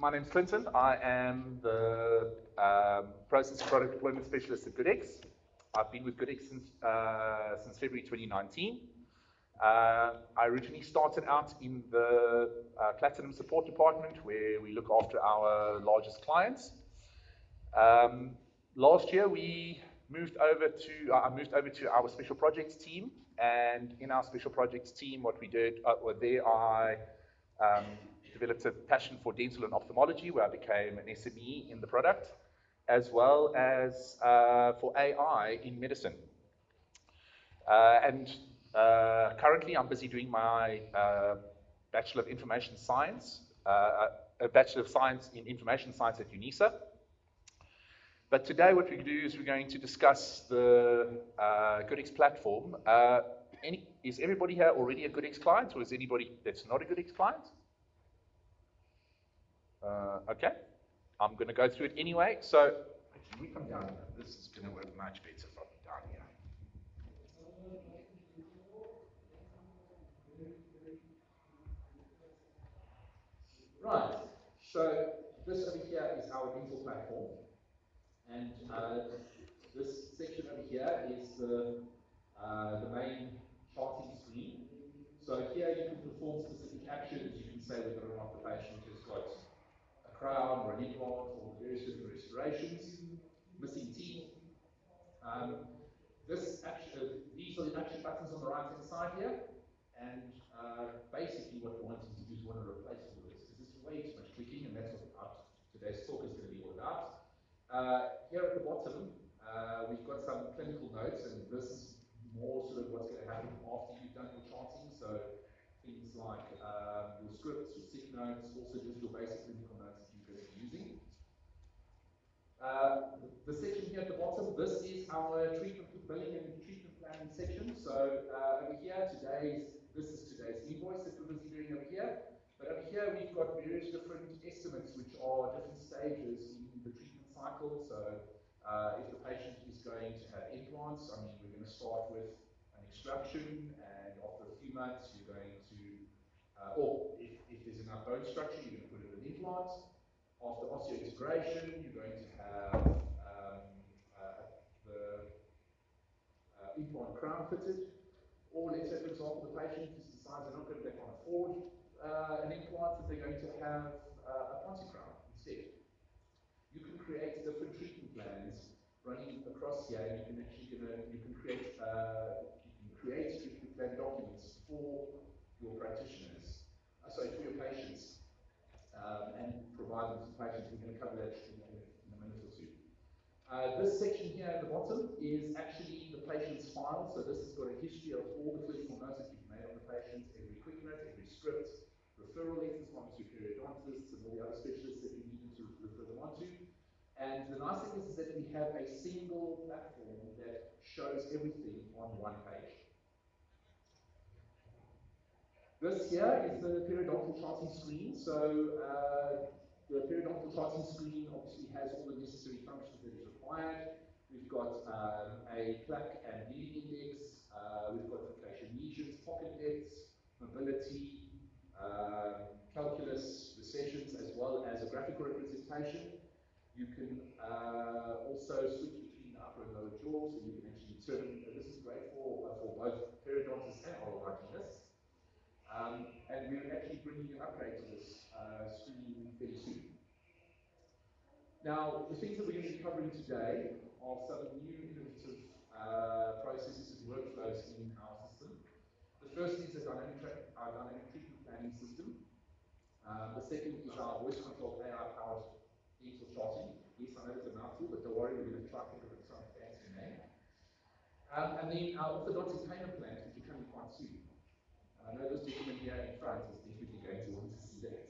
My name's Clinton. I am the Process Product Deployment Specialist at GoodX. I've been with GoodX since February 2019. I originally started out in the Platinum Support Department, where we look after our largest clients. Last year, I moved over to our Special Projects team, and in our Special Projects team, what we did I developed a passion for dental and ophthalmology, where I became an SME in the product, as well as for AI in medicine. Currently, I'm busy doing my Bachelor of Information Science, a Bachelor of Science in Information Science at UNISA. But today, what we're going to do is we're going to discuss the GoodX platform. Is everybody here already a GoodX client, or is anybody that's not a GoodX client? Okay, I'm going to go through it anyway. So, can we come down here? This is going to work much better from down here. Right, so this over here is our dental platform. And this section over here is the main charting screen. So here you can perform specific actions. You can say whether or not the patient has got a crown or an implant or various different restorations, missing teeth. These are the action buttons on the right-hand side here. And basically what we're wanting to do is we want to replace all this, because it's way too much clicking, and that's what today's talk is going to be all about. Here at the bottom, we've got some clinical notes, and this is more sort of what's going to happen after you've done your charting. So things like your scripts, your sick notes, also just your basic clinical notes that you're going to be using. The section here at the bottom, this is our treatment billing and treatment planning section. So over here, this is today's invoice that we're busy doing over here. But over here, we've got various different estimates, which are different stages in the treatment cycle. So if the patient is going to have implants, I mean, we're going to start with an extraction, and after a few months, you're going to, or if there's enough bone structure, you're going to put in an implant. After osseointegration, you're going to have the implant crown fitted. Or let's say, for example, the patient just decides they can't afford an implant, that they're going to have a poncy crown instead. You can create different treatment plans running across here, and you can create treatment plan documents for your practitioners, for your patients, and provide them to patients. We're going to cover that in a minute or two. This section here at the bottom is actually the patient's file. So this has got a history of all the clinical notes that you've made on the patient, every quick note, every script, referral letters from your periodontists and all the other specialists that you need to refer them onto. And the nice thing is that we have a single platform that shows everything on one page. This here is the periodontal charting screen. So the periodontal charting screen obviously has all the necessary functions that is required. We've got a plaque and bleeding index. We've got location lesions, pocket depths, mobility, calculus, recessions, as well as a graphical representation. You can also switch between the upper and lower jaw, so you can actually determine. This is great for both periodontists and oral hygienists. And we're actually bringing an upgrade to this screen very soon. Now, the things that we're going to be covering today are some new innovative processes and workflows in our system. The first is our dynamic treatment planning system. The second is our voice controlled AI-powered dental charting. Yes, I know it's a mouthful, but don't worry, we're going to try to think of some fancy name. And then our orthodontic payment plans, which are coming quite soon. I know this gentleman here in front is definitely going to want to see that.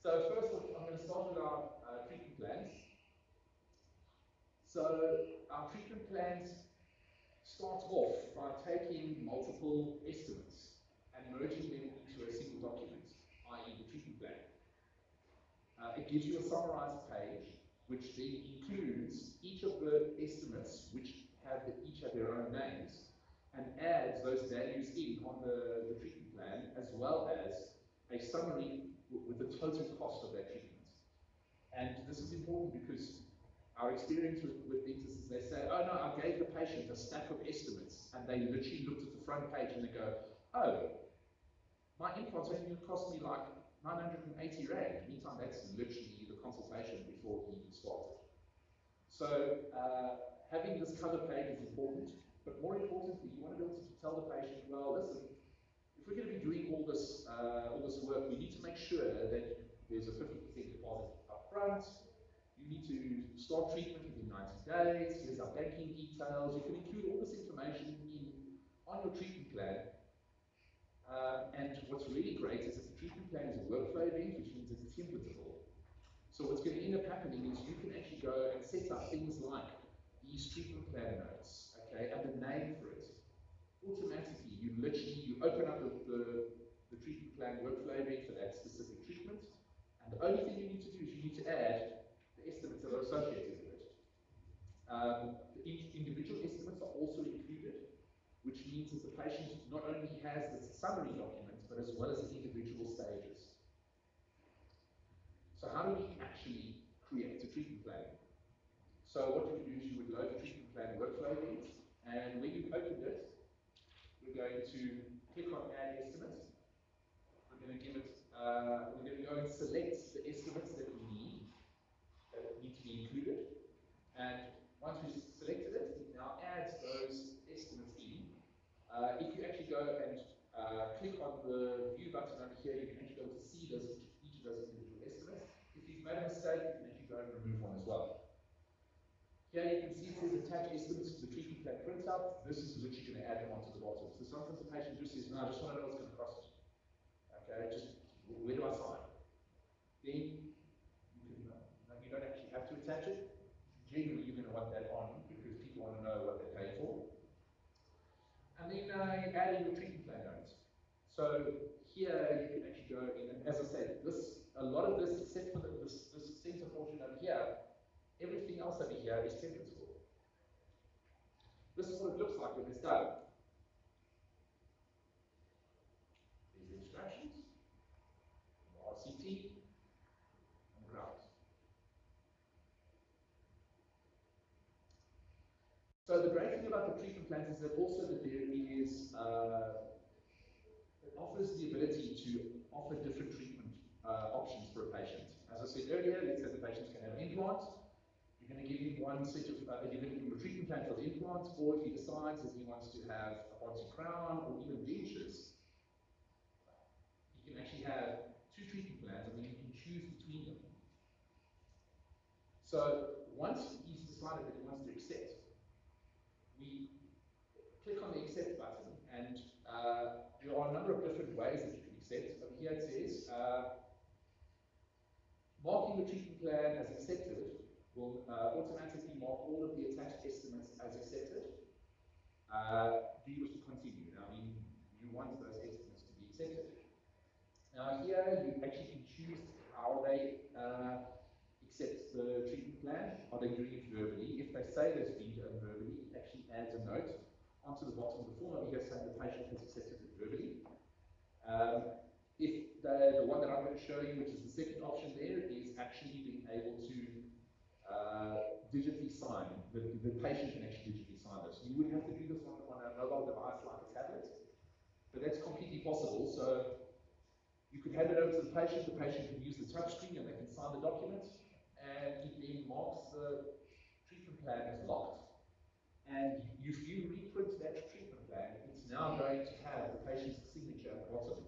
So first off, I'm going to start with our treatment plans. So our treatment plans start off by taking multiple estimates and merging them into a single document, i.e. the treatment plan. It gives you a summarized page, which then includes each of the estimates, which each have their own names, and adds those values in on the treatment plan, as well as a summary with the total cost of that treatment. And this is important because our experience with dentists is they say, oh no, I gave the patient a stack of estimates, and they literally looked at the front page and they go, oh, my implant's only going to cost me like 980 Rand. Meantime, that's literally the consultation before he even started. So having this cover page is important, but more importantly, you want to be able to tell the patient, well, listen, if we're going to be doing all this work, we need to make sure that there's a 50% deposit up front. You need to start treatment within 90 days. Here's our banking details. You can include all this information on your treatment plan. And what's really great is that the treatment plan is a workflow event, which means it's templatable. So what's going to end up happening is you can actually go and set up things like these treatment plan notes, okay, and the name for it. Automatically, you open up the treatment plan workflow event for that specific treatment, and the only thing you need to do is you need to add the estimates that are associated with it. The individual estimates are also included, which means that the patient not only has the summary document, but as well as the individual stages. So how do we actually create a treatment plan? So what you would do is you would load the treatment plan workflow event, and when you've opened it, we're going to click on Add Estimates. We're going to give it, we're going to go and select the estimates that we need to be included. And once we've selected it, it now adds those estimates in. If you actually go and click on the View button over here, you can actually go to see each of those individual estimates. If you've made a mistake, you can actually go and remove one as well. Here you can see it says attach estimates to the treatment plan printout. This is literally going to add them onto the bottom. So sometimes the patient just says, no, I just want to know what's going to cost me. Okay, just where do I sign? Then you don't actually have to attach it. Generally, you're going to want that on because people want to know what they're paying for. And then you add in your treatment plan notes. So here you can actually go in, and as I said, a lot of this, except for this center portion over here, everything else over here is templatable. This is what it looks like when it's done. These are extractions, RCT, and grafts. So the great thing about the treatment plans is that also that there is, it offers the ability to offer different treatment options for a patient. As I said earlier, let's say the patient's going to have an implant. You're going to give him one set of, you're going to give him a treatment plan for the implants, or if he decides that he wants to have a body crown or even dentures, you can actually have two treatment plans and then you can choose between them. So once he's decided that he wants to accept, we click on the accept button, and there are a number of different ways that you can accept. Over here it says, marking the treatment plan as accepted will automatically mark all of the attached estimates as accepted. Do you wish to continue? Now, you want those estimates to be accepted. Now here, you actually can choose how they accept the treatment plan. Are they doing it verbally? If they say there's been done verbally, it actually adds a note onto the bottom of the form over here saying the patient has accepted it verbally. If the one that I'm going to show you, which is the second option there, is actually being able to digitally sign. The patient can actually digitally sign this. You would have to do this on a mobile device like a tablet, but that's completely possible. So you could hand it over to the patient can use the touchscreen and they can sign the document, and it then marks the treatment plan as locked. And if you reprint that treatment plan, it's now going to have the patient's signature at the bottom.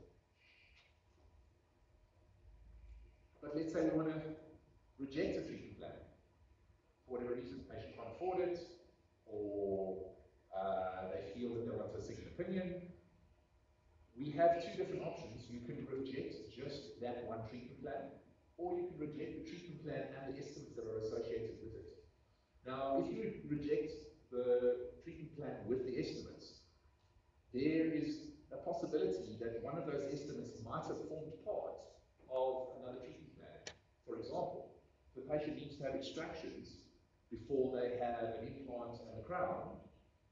But let's say we want to reject a treatment plan. For whatever reason, the patient can't afford it, or they feel that they want a second opinion. We have two different options. You can reject just that one treatment plan, or you can reject the treatment plan and the estimates that are associated with it. Now, if you reject the treatment plan with the estimates, there is a possibility that one of those estimates might have formed part of another treatment plan. For example, the patient needs to have extractions before they have an implant and a crown,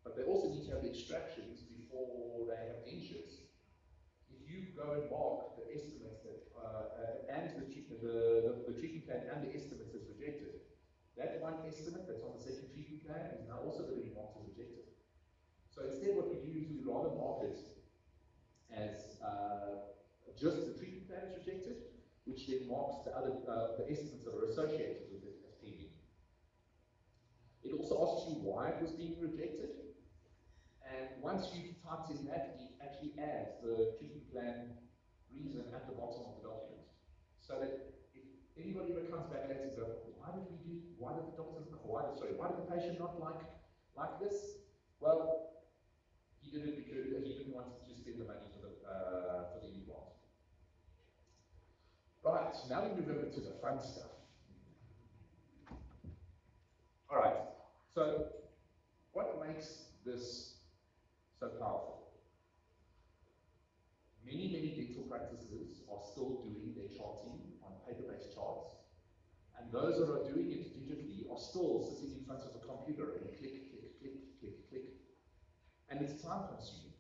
but they also need to have the extractions before they have dentures. If you go and mark the estimates that underestimates as rejected, that one estimate that's on the second treatment plan is now also going to be marked as rejected. So instead what we do is we rather mark it as just the treatment plan is rejected, which then marks the other the estimates that are associated with it as pending. It also asks you why it was being rejected, and once you've typed in that, it actually adds the treatment plan reason at the bottom of the document, so that if anybody ever comes back later and goes, why did the patient not like this? Well, he did it because he didn't want to spend the money for the implant. Right, now we move over to the fun stuff. All right, so what makes this so powerful? Many dental practices are still doing their charting on paper-based charts, and those that are doing it digitally are still sitting in front of a computer and click, click, click, click, click. And it's time consuming.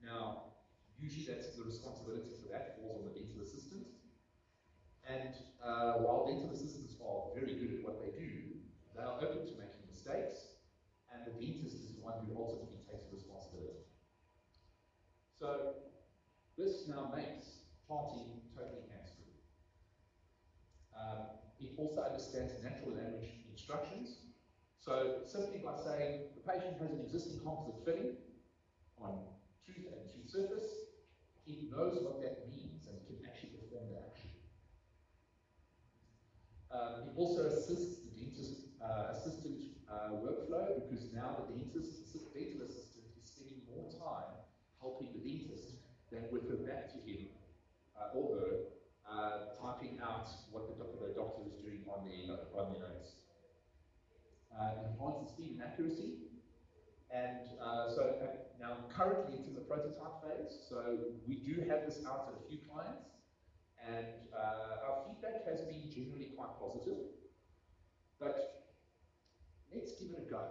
Now, usually that's the responsibility for that falls on the dental assistant. And while dental assistants are very good at what they do, they are open to making mistakes, and the dentist is the one who ultimately takes the responsibility. So this now makes charting totally hands-free. It also understands natural language instructions. So simply by saying the patient has an existing composite filling on tooth and tooth surface, it knows what that means and can actually perform the action. It also assists the dentist assistant workflow, because now the dental assistant is spending more time helping the dentist than with her back to him or her typing out what the doctor is doing on their notes. Enhances speed and accuracy. And now currently it's in the prototype phase, so we do have this out at a few clients, and our feedback has been generally quite positive, but let's give it a go.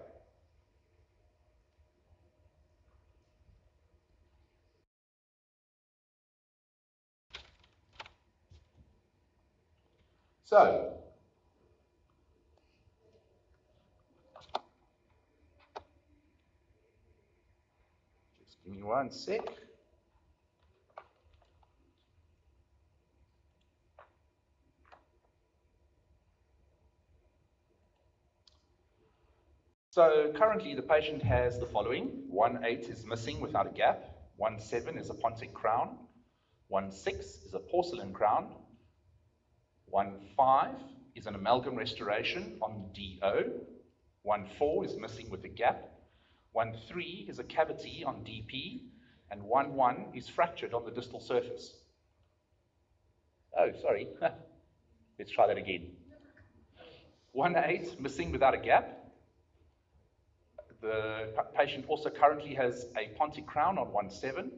So, just give me one sec. So currently the patient has the following: 1.8 is missing without a gap, 1.7 is a pontic crown, 1.6 is a porcelain crown, 1.5 is an amalgam restoration on the DO, 1.4 is missing with a gap, 1.3 is a cavity on DP, and 1.1 is fractured on the distal surface. Oh, sorry. Let's try that again. 1.8 missing without a gap. The patient also currently has a pontic crown on 1.7.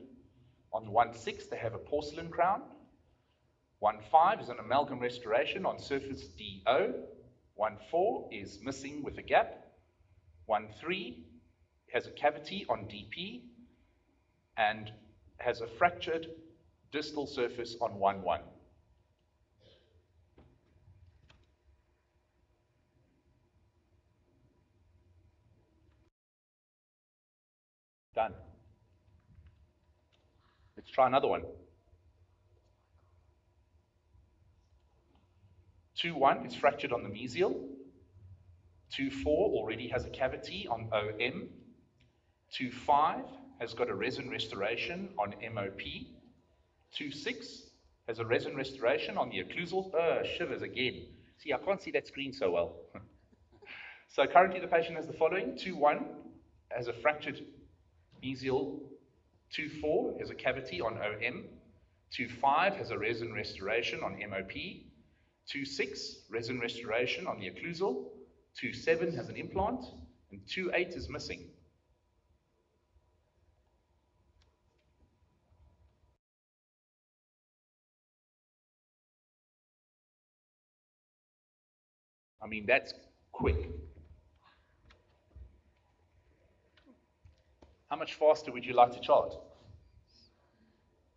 On 1.6, they have a porcelain crown. 1.5 is an amalgam restoration on surface DO. 1.4 is missing with a gap. 1.3 has a cavity on DP and has a fractured distal surface on 1.1. Done. Let's try another one. 2.1 is fractured on the mesial. 2.4 already has a cavity on OM. 2.5 has got a resin restoration on MOP. 2.6 has a resin restoration on the occlusal. Shivers again. See, I can't see that screen so well. So currently the patient has the following: 2.1 has a fractured mesial. 2.4 has a cavity on OM. 2.5 has a resin restoration on MOP. 2.6 resin restoration on the occlusal. 2.7 has an implant, and 2.8 is missing. I mean, that's quick. How much faster would you like to chart?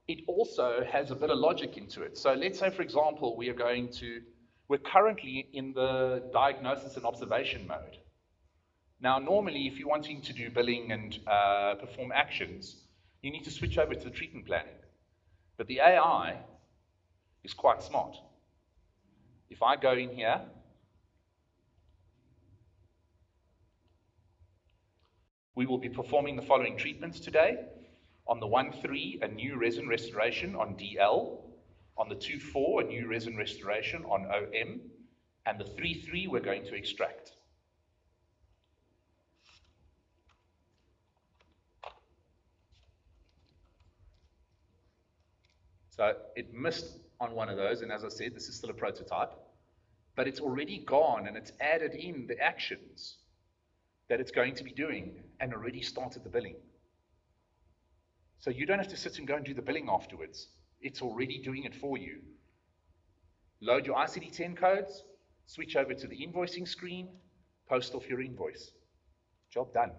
It also has a bit of logic into it. So let's say, for example, we are going to We're currently in the diagnosis and observation mode. Now, normally, if you're wanting to do billing and perform actions, you need to switch over to the treatment planning. But the AI is quite smart. If I go in here, we will be performing the following treatments today. On the 1-3, a new resin restoration on DL. On the 2-4, a new resin restoration on OM. And the 3-3, we're going to extract. So it missed on one of those, and as I said, this is still a prototype, but it's already gone and it's added in the actions that it's going to be doing and already started the billing. So you don't have to sit and go and do the billing afterwards. It's already doing it for you. Load your ICD-10 codes, switch over to the invoicing screen, post off your invoice. Job done.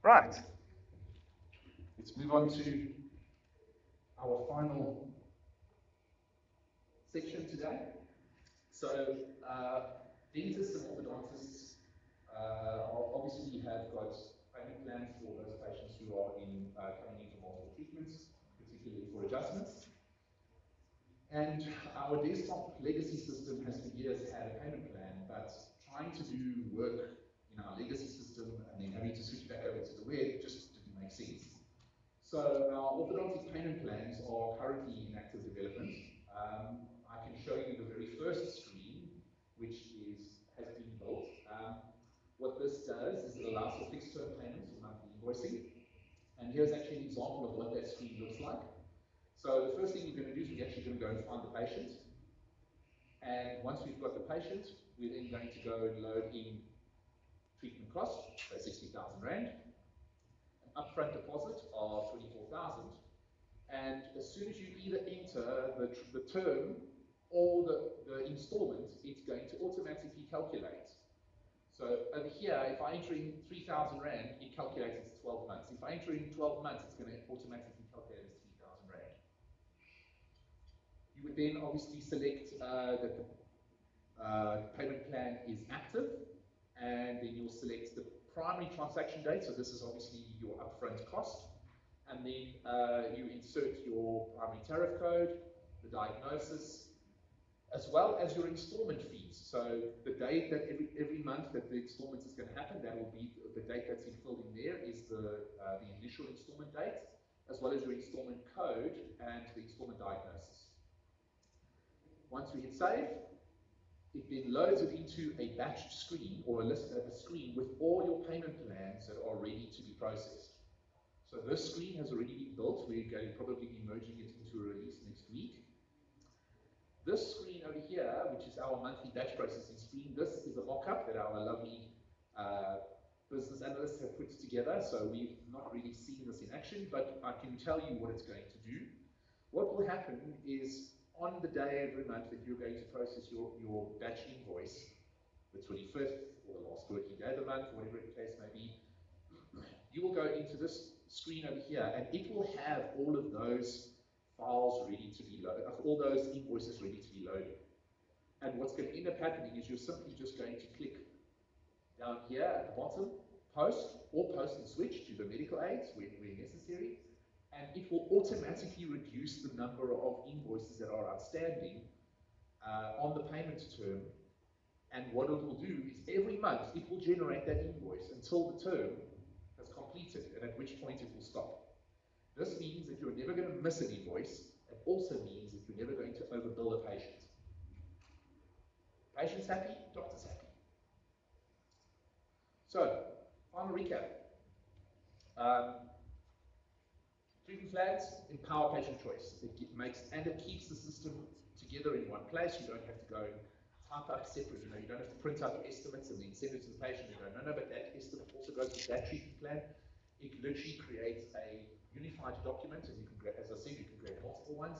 Right. Let's move on to our final section today. So, dentists and orthodontists obviously have got payment plans for those patients who are coming in for multiple treatments, particularly for adjustments. And our desktop legacy system has for years had a payment plan, but trying to do work in our legacy system and then having to switch back over to the web just didn't make sense. So our orthodontic payment plans are currently in active development. I can show you the very first screen, which has been built. What this does is it allows for fixed term payments or monthly invoicing. And here's actually an example of what that screen looks like. So the first thing we're going to do is we're actually going to go and find the patient. And once we've got the patient, we're then going to go and load in treatment costs, so 60,000 Rand, an upfront deposit of 24,000. And as soon as you either enter the term or the installment, it's going to automatically calculate. So over here, if I enter in 3,000 Rand, it calculates it's 12 months. If I enter in 12 months, it's going to automatically calculate it's 3,000 Rand. You would then obviously select that the payment plan is active, and then you'll select the primary transaction date. So this is obviously your upfront cost. And then you insert your primary tariff code, the diagnosis, as well as your installment fees. So the date that every month that the installment is going to happen, that will be the date that's filled in there is the initial installment date, as well as your installment code and the installment diagnosis. Once we hit save, it then loads it into a batch screen or a screen with all your payment plans that are ready to be processed. So this screen has already been built. We're going to probably be merging it into a release next week. This screen over here, which is our monthly batch processing screen, this is a mock-up that our lovely business analysts have put together. So we've not really seen this in action, but I can tell you what it's going to do. What will happen is on the day every month that you're going to process your batch invoice, the 25th or the last working day of the month, whatever the case may be, you will go into this screen over here, and it will have all of those files ready to be loaded, all those invoices ready to be loaded. And what's going to end up happening is you're simply just going to click down here at the bottom, post, or post and switch to the medical aids where necessary, and it will automatically reduce the number of invoices that are outstanding on the payment term. And what it will do is every month it will generate that invoice until the term has completed, and at which point it will stop. This means that you're never going to miss an invoice. It also means that you're never going to overbill a patient. Patient's happy, doctor's happy. So, final recap. Treatment plans empower patient choice. It keeps the system together in one place. You don't have to go and type up separate. You don't have to print out estimates and then send it to the patient and go, no, but that estimate also goes with that treatment plan. It literally creates a unified document, and you can, as I said, you can create multiple ones,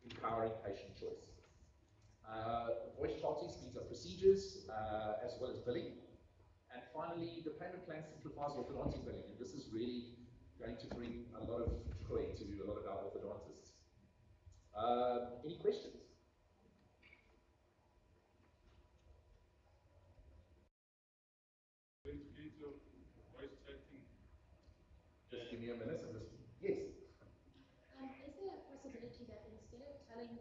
empowering patient choice. personalised orthodontic billing, and this is really going to bring a lot of joy to a lot of our orthodontists. Any questions? Just give me a minute and just, yes. Is there a possibility that instead of telling,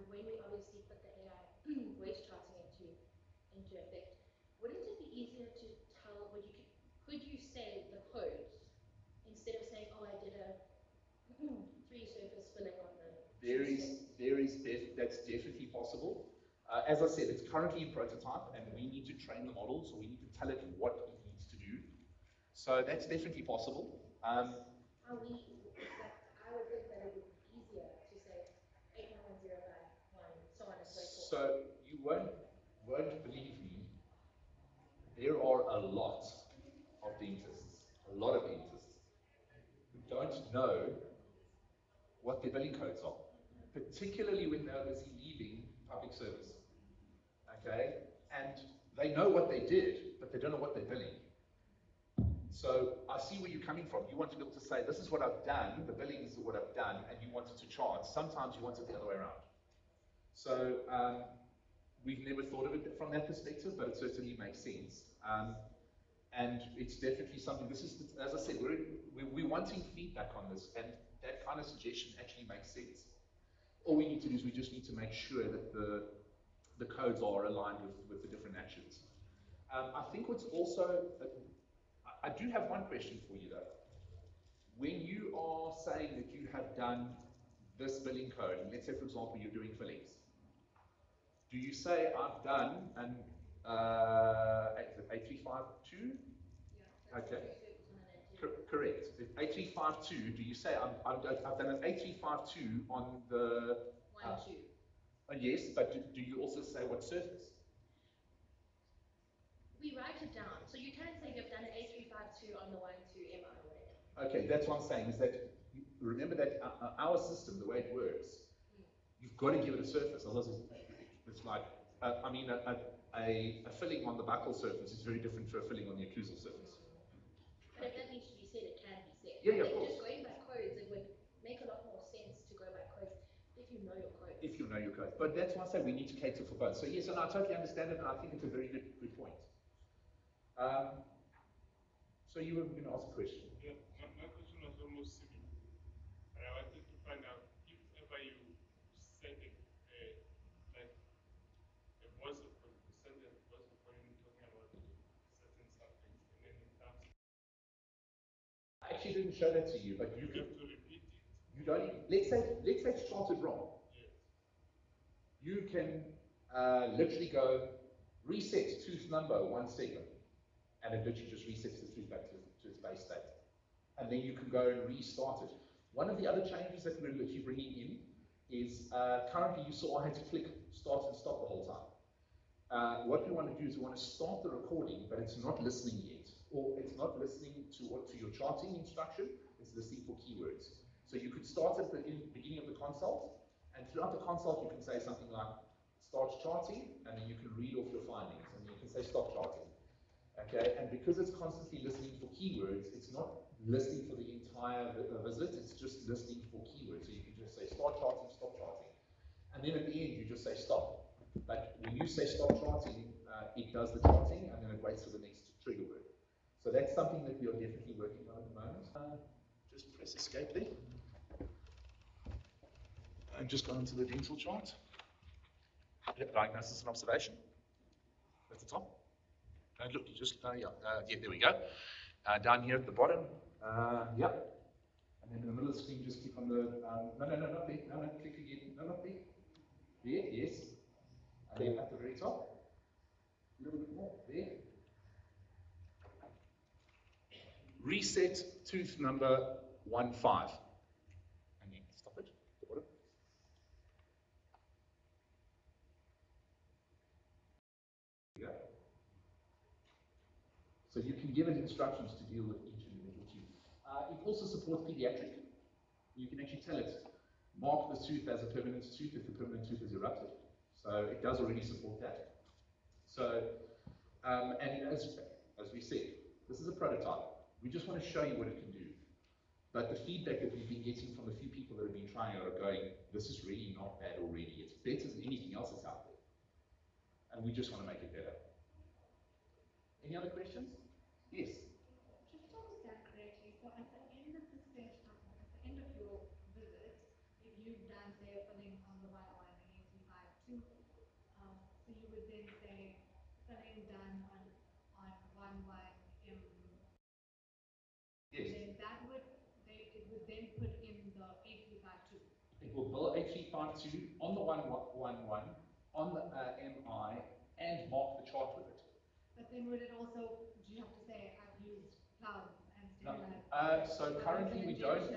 when we obviously put the AI voice charting into effect, wouldn't it be easier to tell, could you say the codes instead of saying, oh, I did a 3-surface filling on the that's definitely possible. As I said, it's currently in prototype, and we need to train the model, so we need to tell it what it needs to do. So that's definitely possible. I would think that it would be easier to say 89101, so on and so forth. So you won't believe me, there are a lot of dentists who don't know what their billing codes are, particularly when they're busy leaving public service. Okay? And they know what they did, but they don't know what they're billing. So I see where you're coming from. You want to be able to say, this is what I've done, the billing is what I've done, and you want it to charge. Sometimes you want it the other way around. So we've never thought of it from that perspective, but it certainly makes sense. And it's definitely something, this is, as I said, we're wanting feedback on this, and that kind of suggestion actually makes sense. All we need to do is we just need to make sure that the codes are aligned with the different actions. I think what's also, I do have one question for you though. When you are saying that you have done this billing code, and let's say for example you're doing fillings, do you say I've done an 8352? Yeah, okay. Correct. 8352, do you say I've done an 8352 on the 1-2? Yes, but do you also say what surface? We write it down. So you can say you've done an 8352 on the 1-2 MI or whatever. Okay, that's what I'm saying, is that, remember that our system, the way it works, you've got to give it a surface, otherwise it's like, I mean, a filling on the buccal surface is very different to a filling on the occlusal surface. But if that needs to be said, it can be said. Yeah, of course. Just going by codes, it would make a lot more sense to go by codes if you know your codes. If you know your codes. But that's why I say we need to cater for both. So yes, and I totally understand it, and I think it's a very good point. So you were going to ask a question? Yeah, my question was almost similar. I wanted to find out if ever you send a voice of sentence, voice of calling talking about certain subjects, and then it comes. I actually didn't show that to you, but you have to repeat it. You don't. Let's say it's charted wrong. Yes. You can literally go reset tooth number 17, and it literally just resets the tooth back to its base state. And then you can go and restart it. One of the other changes that we're literally bringing in is currently you saw I had to click start and stop the whole time. What we want to do is we want to start the recording, but it's not listening yet, or it's not listening to your charting instruction. It's listening for keywords. So you could start at the beginning of the consult, and throughout the consult you can say something like start charting, and then you can read off your findings, and you can say stop charting. Okay, and because it's constantly listening for keywords, it's not listening for the entire visit, it's just listening for keywords. So you can just say start charting, stop charting. And then at the end you just say stop. But when you say stop charting, it does the charting, and then it waits for the next trigger word. So that's something that we are definitely working on at the moment. Just press escape there. And just go into the dental chart. Diagnosis and observation. At the top. And look, you just, yeah, there we go. Down here at the bottom, yeah. And then in the middle of the screen, just click on the, no, not there. No, click again. No, not there. There, yes. And then at the very top, a little bit more, there. Reset tooth number 15. And then stop it, the bottom. There you go. So you can give it instructions to deal with each individual tooth. It also supports pediatric. You can actually tell it, mark the tooth as a permanent tooth if the permanent tooth is erupted. So it does already support that. So, and as we said, This is a prototype. We just want to show you what it can do. But the feedback that we've been getting from a few people that have been trying it are going, this is really not bad already. It's better than anything else that's out there. And we just want to make it better. Any other questions? Yes. Just to understand correctly, so at the end of the session, at the end of your visit, if you've done, say, a filling on the 101 and 8352, so you would then say filling done on 11M. Yes. Then that would, it would then put in the 8352. It will build 8352 on the 111, on the MI, and mark the chart with it. But then would it also, do you have to say, I've used clouds and sterilized? No. So currently we don't.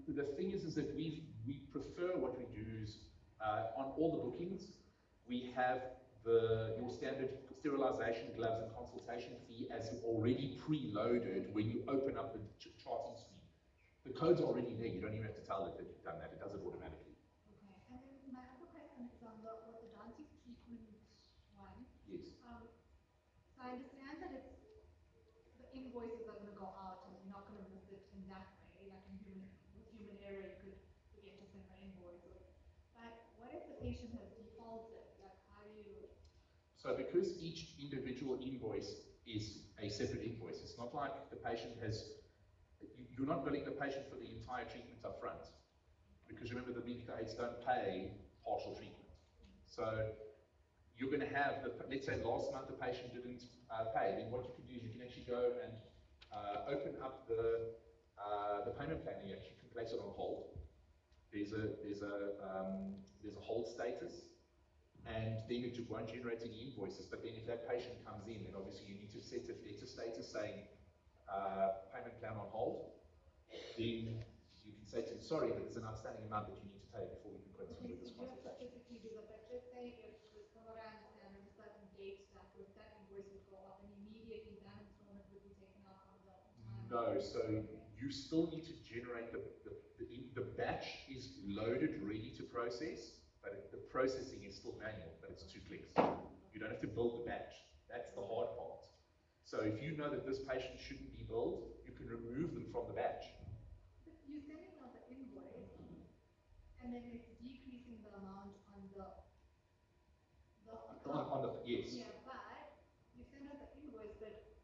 The thing is that we prefer what we do is on all the bookings, we have your standard sterilization gloves and consultation fee as already preloaded when you open up the charting screen. The code's already there. You don't even have to tell it that you've done that. It does it automatically. Okay. And then my other question is on the orthodontic treatment one. Yes. So I understand that it's the invoices are going to go out and you're not going to miss it in that way. Like with human error, you could forget to send an invoice. But what if the patient has defaulted? Like, how do you? So because each individual invoice is a separate invoice, it's not like the patient has. You're not billing the patient for the entire treatment up front. Because remember, the medical aids don't pay partial treatment. So you're going to have, let's say last month the patient didn't pay, then what you can do is you can actually go and open up the payment plan. You actually can place it on hold. There's a hold status, and then it won't generate any invoices. But then if that patient comes in, then obviously you need to set a debtor status saying payment plan on hold. Then you can say to them, sorry, but there's an outstanding amount that you need to pay before we can continue with this consultation. Physically do that, but let's say if from what I understand, at a certain date that invoice would go up and immediately that installment would be taken out from the time. No, so you still need to generate the batch is loaded, ready to process, but the processing is still manual, but it's 2 clicks. You don't have to build the batch. That's the hard part. So if you know that this patient shouldn't be billed, you can remove them from the batch. But you're sending out the invoice, and then it's decreasing the amount on the account. Yes. Yeah, but you send out the invoice, but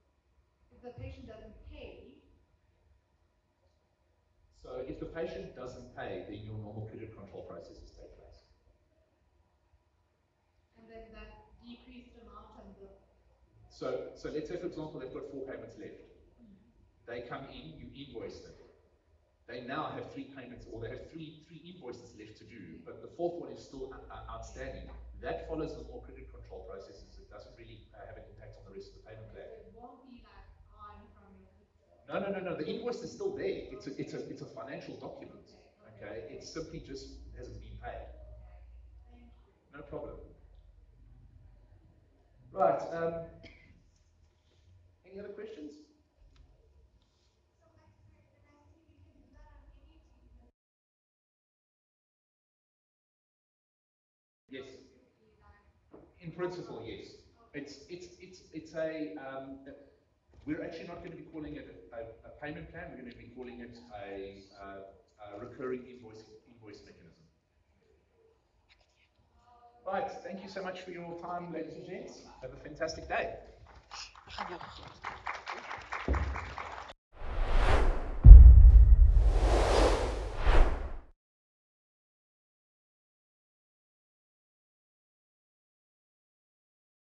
if the patient doesn't pay. So if the patient doesn't pay, then your normal credit control processes take place. And then that decreased amount on the. So let's say, for example, they've got 4 payments left. They come in, you invoice them. They now have 3 payments, or they have three invoices left to do, but the 4th one is still outstanding. That follows the more credit control processes. It doesn't really have an impact on the rest of the payment plan. So it won't be like on from your system. No. The invoice is still there. It's a financial document. Okay. It simply just hasn't been paid. Thank you. No problem. Right. Any other questions? So I see we can do that on any treatment. Yes. In principle, yes. It's a. We're actually not going to be calling it a payment plan. We're going to be calling it a recurring invoice mechanism. Right. Thank you so much for your time, ladies and gents. Have a fantastic day.